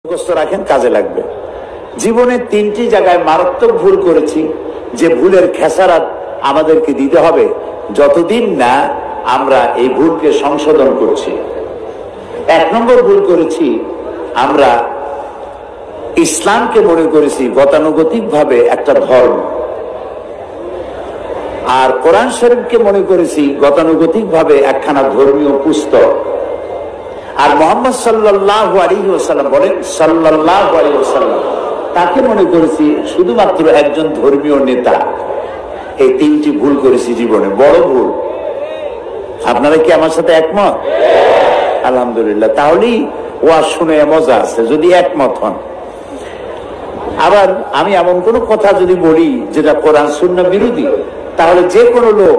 মুখস্থ রাখেন, কাজে লাগবে। জীবনে 3টি জায়গায় মারাত্মক ভুল করেছি, যে ভুলের খেসারাত আমাদেরকে দিতে হবে যতদিন না আমরা এই ভুলকে সংশোধন করছি। 1 নম্বর ভুল করেছি, আমরা ইসলামকে মনে করেছি গতানুগতিক ভাবে একটা ধর্ম, আর কোরআন শরীফকে মনে করেছি গতানুগতিক ভাবে একখানা ধর্মীয় পুস্তক। আর মুহাম্মদ সাল্লাল্লাহু আলাইহি ওয়াসাল্লাম বলেন, সাল্লাল্লাহু আলাইহি ওয়াসাল্লাম, তাকে মনে করেছি শুধুমাত্র একজন ধর্মীয় নেতা। এই 3টি ভুল করেছি জীবনে, বড় ভুল। আপনারা কি আমার সাথে একমত? আলহামদুলিল্লাহ, তাহলেই ওয়াজ শুনে মজা আছে যদি একমত হন। আবার আমি এমন কোন কথা যদি বলি যেটা কোরআন সুন্নাহ বিরোধী, তাহলে যে কোনো লোক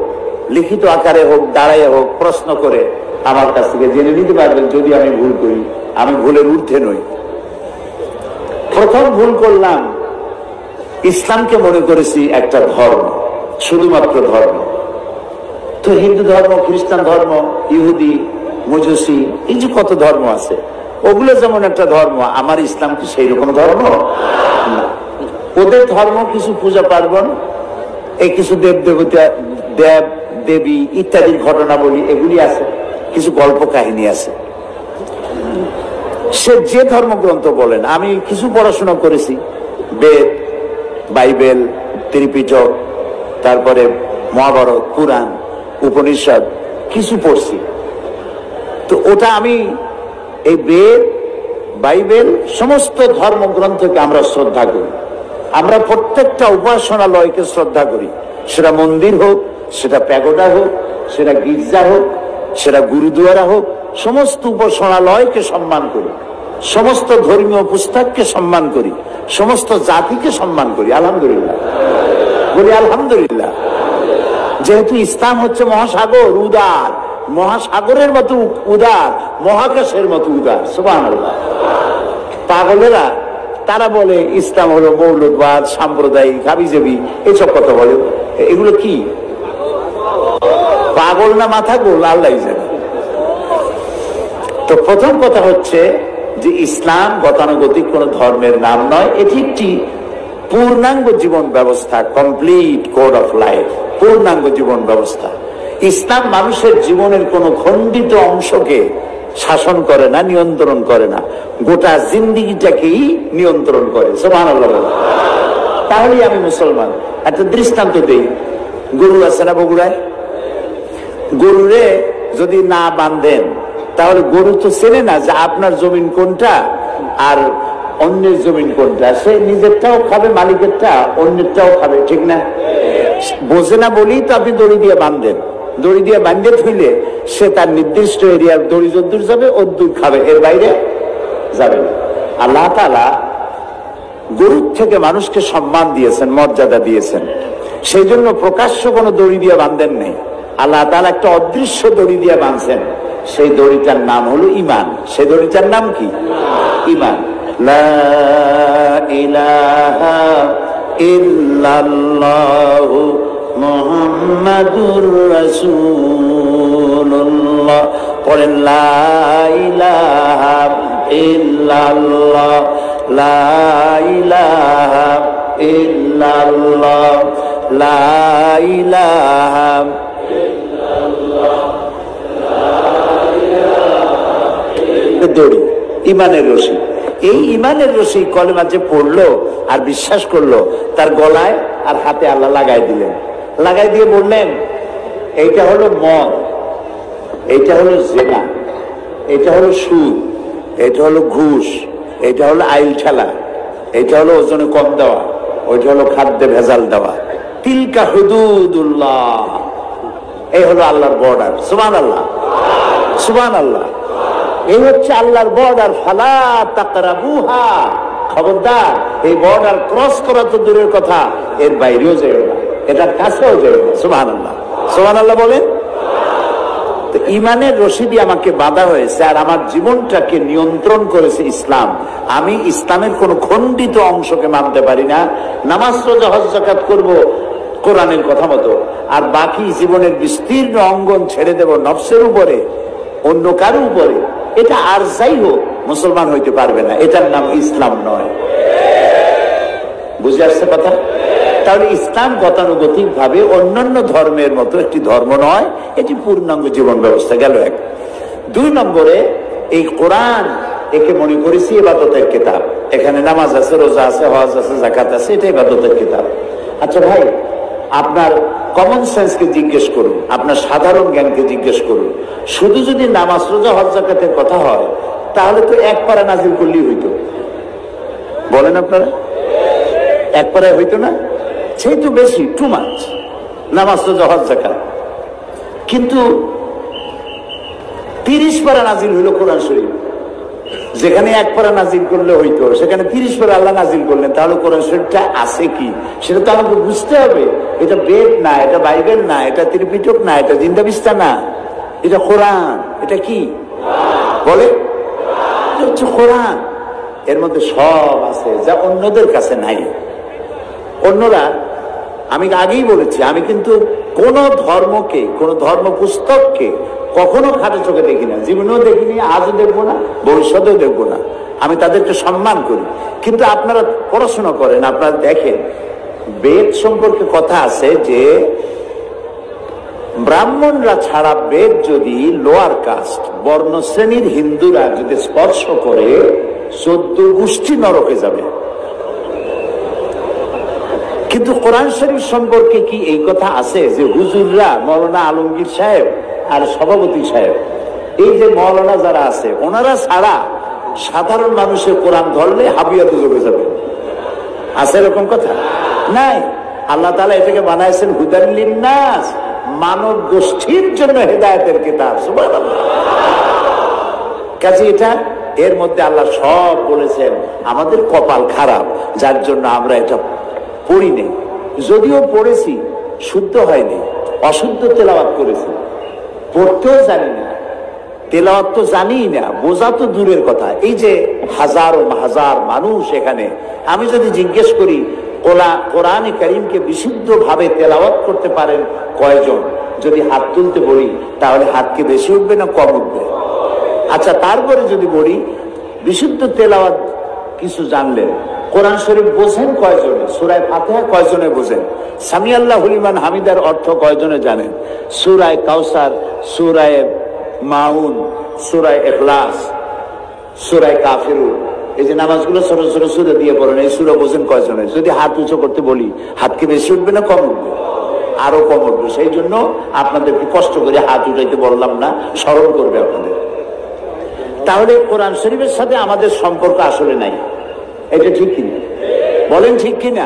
লিখিত আকারে হোক, দাঁড়ায় হোক, প্রশ্ন করে আমার কাছ থেকে জেনে নিতে পারবেন যদি আমি ভুল করি। আমি ভুলের ঊর্ধ্বে নই। প্রথম ভুল করলাম, ইসলামকে মনে করেছি একটা ধর্ম, শুধুমাত্র ধর্ম। তো হিন্দু ধর্ম, খ্রিস্টান ধর্ম, ইহুদি, মজুসি, এই যে কত ধর্ম আছে, ওগুলো যেমন একটা ধর্ম, আমার ইসলাম কি সেই রকম ধর্ম? ওদের ধর্ম কিছু পূজা পার্বণ, এই কিছু দেব দেবতা, দেব দেবী ইত্যাদির ঘটনা বলি, এগুলি আছে, কিছু গল্প কাহিনী আছে। সে যে ধর্মগ্রন্থ বলেন, আমি কিছু পড়াশোনা করেছি, বেদ, বাইবেল, ত্রিপিটক, তারপরে মহাভারত, পুরাণ, উপনিষদ কিছু পড়ছি। তো ওটা আমি এই বেদ, বাইবেল, সমস্ত ধর্মগ্রন্থকে আমরা শ্রদ্ধা করি। আমরা প্রত্যেকটা উপাসনালয়কে শ্রদ্ধা করি, সেটা মন্দির হোক, সেটা প্যাগোডা হোক, সেটা গির্জা হোক, সেটা গুরুদুয়ারা হোক, সমস্ত উপাসনালয়কে সম্মান করি, সমস্ত ধর্মীয় পুস্তককে সম্মান করি, সমস্ত জাতিকে সম্মান করি। আলহামদুলিল্লাহ বলি, আলহামদুলিল্লাহ। যেহেতু ইসলাম হচ্ছে মহাসাগর, উদার, মহাসাগরের মতো উদার, মহাকাশের মতো উদার। সুবহানাল্লাহ। পাগলেরা তারা বলে ইসলাম হলো মৌলবাদ, সাম্প্রদায়িক, হাবিজাবি, এইসব কথা বলে। এগুলো কি পাগল না মাথা গোল, আল্লাহ জানে। তো প্রথম কথা হচ্ছে যে ইসলাম গতানুগতিক কোন ধর্মের নাম নয়, এটি একটি পূর্ণাঙ্গ জীবন ব্যবস্থা, কমপ্লিট কোড অফ লাইফ, পূর্ণাঙ্গ জীবন ব্যবস্থা। ইসলাম মানুষের জীবনের কোন খণ্ডিত অংশকে শাসন করে না, নিয়ন্ত্রণ করে না, গোটা জিন্দেগিটাকেই নিয়ন্ত্রণ করে। সুবহানাল্লাহ। তাহলেই আমি মুসলমান। একটা দৃষ্টান্ত দেই, গরু আছে না বগুড়ায়, গরুরে যদি না বাঁধেন তাহলে গরু তো চেনে না যে আপনার জমিন কোনটা আর অন্যের জমিন কোনটা। সে নিজেরটাও খাবে, মালিকেরটা, অন্যেরটাও খাবে, ঠিক না? বোঝে না বলেই তো আপনি দড়ি দিয়ে বাঁধেন। দড়ি দিয়ে বাঁধে থইলে সে তার নির্দিষ্ট এরিয়ার দড়ি যদ্দূর যাবে অদ্দূর খাবে, এর বাইরে যাবে না। আল্লাহ তাআলা গরুর থেকে মানুষকে সম্মান দিয়েছেন, মর্যাদা দিয়েছেন, সেই জন্য প্রকাশ্য কোনো দড়ি দিয়ে বাঁধেন নেই। আল্লাহ তাআলা একটা অদৃশ্য দড়ি দিয়ে বাঁধছেন, সেই দড়িটার নাম হলো ঈমান। সেই দড়িটার নাম কি? ঈমান। লা ইলাহা ইল্লাল্লাহু মুহাম্মাদুর রাসূলুল্লাহ। পড়েন লা ইলাহা ইল্লাল্লাহ, লা ইলাহা ইল্লাল্লাহ, লা ইলাহা দড়ি, ইমানের রশি। এই ইমানের রশি কলেমা যে পড়লো আর বিশ্বাস করলো, তার গলায় আর হাতে আল্লাহ লাগাই দিলেন। লাগাই দিয়ে বললেন, এইটা হলো মদ, এইটা হলো জেনা, এটা হলো সুদ, এটা হলো ঘুষ, এটা হলো আইল ঠেলা, এটা হলো ওজনে কম দেওয়া, ওইটা হলো খাদ্যে ভেজাল দেওয়া। তিলকা হুদুদুল্লাহ, এই হলো আল্লাহর বর্ডার। সুবহানাল্লাহ, সুবহানাল্লাহ। এই হচ্ছে আল্লাহর বর্ডার। ফালা তাকরাবুহা, খবরদার এই বর্ডার ক্রস করা তো দূরের কথা, এর বাইরেও যাবে না, এটার কাছেও যাবে না। সুবহানাল্লাহ, সুবহানাল্লাহ বলেন। তো ইমানের রশিদি আমাকে বাঁধা হয়েছে, আর আমার জীবনটাকে নিয়ন্ত্রণ করেছে ইসলাম। আমি ইসলামের কোন খণ্ডিত অংশকে মানতে পারি না। নামাজ, রোজা, হজ, যাকাত করবো কোরআনের কথা মতো, আর বাকি জীবনের বিস্তীর্ণ অঙ্গন ছেড়ে দেব নফসের উপরে, অন্য কারো উপরে। এটা আর যাই হোক মুসলমান হইতে পারবে না, এটার নাম ইসলাম নয়। বুঝে আসছে কথা? তাহলে ইসলাম গতানুগতিক ভাবে অন্যান্য ধর্মের মতো একটি ধর্ম নয়, এটি পূর্ণাঙ্গ জীবন ব্যবস্থা গেল এক। 2 নম্বরে এই কোরআন একে মনে করেছি ইবাদতের কিতাব। এখানে নামাজ আছে, রোজা আছে, হজ আছে, যাকাত আছে, এটা ইবাদতের কিতাব। আচ্ছা ভাই, আপনার কমন সেন্সকে জিজ্ঞেস করুন, আপনার সাধারণ জ্ঞানকে জিজ্ঞেস করুন, শুধু যদি নামাজ, রোজা, হজ, যাকাতের কথা হয় তাহলে তো এক পারা নাজিল করলেই হইতো। বলেন আপনারা, এক পারায় হইতো না? সেই তো বেশি, টু মাচ, নামাজ, রোজা, হজ, যাকাত। কিন্তু 30 পারা নাজিল হইল কোরআন শরীফ। যেখানে এক পারা নাজিল করলে হইতো, সেখানে 30 পারা আল্লাহ নাজিল করলেন। তাহলে কোরআন শরীফটা আছে কি সেটা তো আমাকে বুঝতে হবে। এটা বেদ না, এটা বাইবেল না, এটা ত্রিপিটক না, এটা জিন্দাবিস্তা না, এটা কোরআন। এটা কি বলে? এটা হচ্ছে কোরআন। এর মধ্যে সব আছে যা অন্যদের কাছে নাই। অন্যরা, আমি আগেই বলেছি, আমি কিন্তু কোন ধর্মকে, কোন ধর্ম পুস্তককে কখনো খাটো চোখে দেখি না, জীবনেও দেখিনি, আজও দেখবো না, ভবিষ্যতেও দেখবো না। আমি তাদেরকে সম্মান করি। কিন্তু আপনারা পড়াশোনা করেন, আপনারা দেখেন বেদ সম্পর্কে কথা আছে যে ব্রাহ্মণরা ছাড়া বেদ যদি লোয়ার কাস্ট, বর্ণ শ্রেণীর হিন্দুরা যদি স্পর্শ করে 14 গোষ্ঠী নরকে যাবে। কিন্তু কোরআন শরীফ সম্পর্কে কি এই কথা আছে যে হুজুররা, মৌলানা আলমগীর সাহেব আর সভাপতি সাহেব, এই যে মৌলানা যারা আছে ওনারা ছাড়া সাধারণ মানুষের কোরআন ধরলে হাবিয়াতে চলে যাবে? আছে এরকম কথা? নাই। আল্লাহ তাআলা এটাকে বানাইছেন হুদাল লিন্নাস, মানব গোষ্ঠীর জন্য হেদায়েতের কিতাব। সুবহানাল্লাহ। কাজে এটা, এর মধ্যে আল্লাহ সব বলেছেন। আমাদের কপাল খারাপ যার জন্য আমরা এটা পড়ি নেই, যদিও পড়েছি শুদ্ধ হয়নি, অশুদ্ধ তেলাওয়াত করেছি, পড়তেও জানি না, তেলাওয়াত তো জানি না, বোঝা তো দূরের কথা। এই যে হাজার হাজার মানুষ এখানে, আমি যদি জিজ্ঞেস করি কোরআনে কারীমকে বিশুদ্ধ ভাবে তেলাওয়াত করতে পারেন কয়জন, যদি হাত তুলতে বলি তাহলে হাত কি বেশি উঠবে না কম উঠবে? আচ্ছা, তারপরে যদি বলি বিশুদ্ধ তেলাওয়াত কিছু জানলেন, কোরআন শরীফ বোঝেন কয়জনে, সূরা ফাতিহা কয়জনে বোঝেন, সামি আল্লাহু লিমান হামিদার অর্থ কয়জনে জানেন, সূরা কাউসার, সূরা মাউন, সূরা ইখলাস, সূরা কাফিরুন, এই যে নামাজগুলো ছোট ছোট সূরা দিয়ে পড়েন, এই সূরা বোঝেন কয়জনে? যদি হাত উঁচু করতে বলি হাত কি বেশি উঠবে না কম উঠবে? আরো কম উঠবে। সেই জন্য আপনাদেরকে কষ্ট করে হাত উঠাইতে বললাম না, স্মরণ করবে আপনাদের। তাহলে কোরআন শরীফের সাথে আমাদের সম্পর্ক আসলে নাই, এটা ঠিক কিনা? বলেন ঠিক কিনা?